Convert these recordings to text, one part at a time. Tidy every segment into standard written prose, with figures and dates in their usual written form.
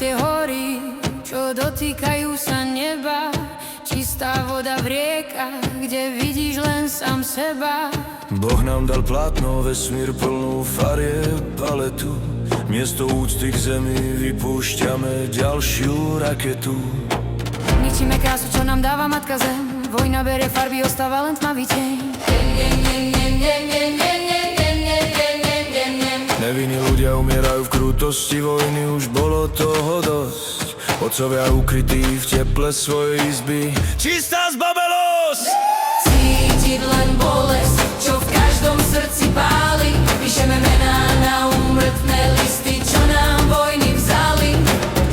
Tie hory, čo dotýkajú sa neba, čistá voda v riekach, kde vidíš len sám seba. Boh nám dal plátno, vesmír plnú farieb, paletu. Miesto úcty k zemi vypúšťame ďalšiu raketu. Ničíme krásu, čo nám dáva matka zem, vojna berie farby, ostáva len tmavý tieň. Nevinní ľudia umierajú v krutosti vojny, už bolo toho dosť. Otcovia ukrytí v teple svojej izby, čistá zbabelosť. Cítiť len bolesť, čo v každom srdci páli. Píšeme mená na úmrtné listy, čo nám vojny vzali.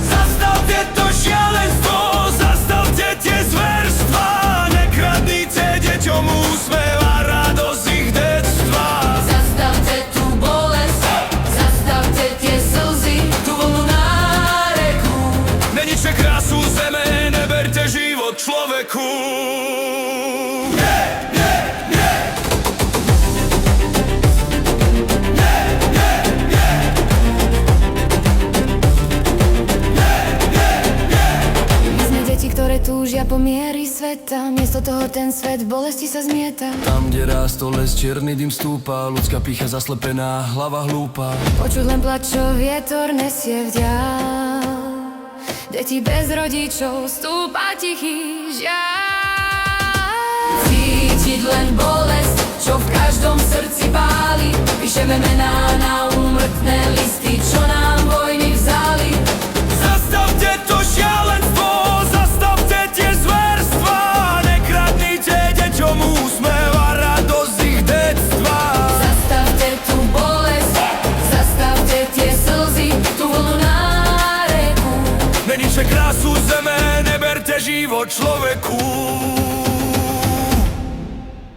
Zastavte to šialenstvo, zastavte tie zverstvá. Nekradnite deťom úsmev a radosť ich detstva. Zastavte tú bolesť, zastavte tie slzy, tú vlnu náreku. Neničte krásu zeme, neberte život človeku. Túžia po miery sveta, miesto toho ten svet v bolesti sa zmieta. Tam, kde rástol les, čierny dym stúpa, ľudská pýcha zaslepená, hlava hlúpa. Počuť len plač, čo vietor nesie vďal. Deti bez rodičov, stúpa tichý žiaľ. Cítiť len bolesť, čo v každom srdci páli. Píšeme mená na úmrtné listy, čo nám vojny vzali. Zastavte to šialenstvo, zastavte tie zverstvá. Nekradnite deťom úsmev a radosť ich detstva. Zastavte tú bolesť, zastavte tie slzy, tú vlnu náreku. Neničte krásu zeme, neberte život človeku.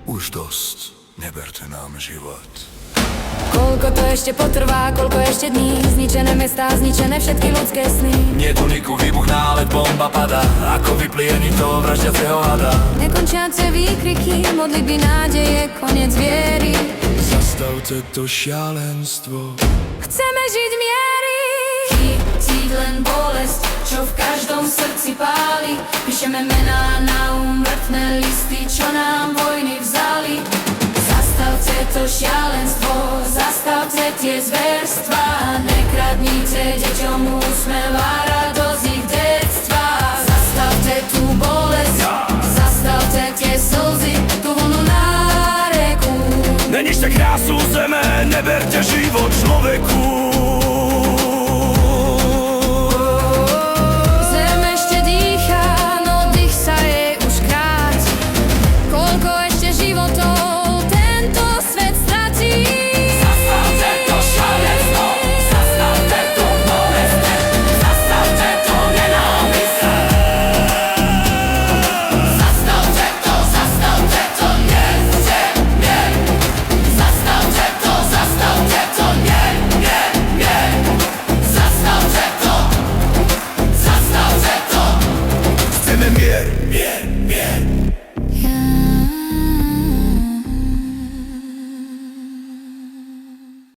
Už dosť, neberte nám život. Koľko to ešte potrvá, koľko ešte dní. Zničené mestá, zničené všetky ľudské sny. Nie tu niku, výbuch, nálet, bomba padá, ako vyplieni toho vraždiaceho hada. Nekončiace výkriky, modlitby, nádeje, koniec viery. Zastavte to šialenstvo. Chceme žiť v miery. Cítiť len bolesť, čo v každom srdci páli. Píšeme mená na úmrtné listy, čo nám vojny vzali. Zastavte to šialenstvo, zastavte tie zverstvá. Nekradnite deťom úsmev a radosť ich detstva. Zastavte tú bolesť, zastavte tie slzy, tú vlnu náreku. Neničte krásu zeme, neberte život človeku.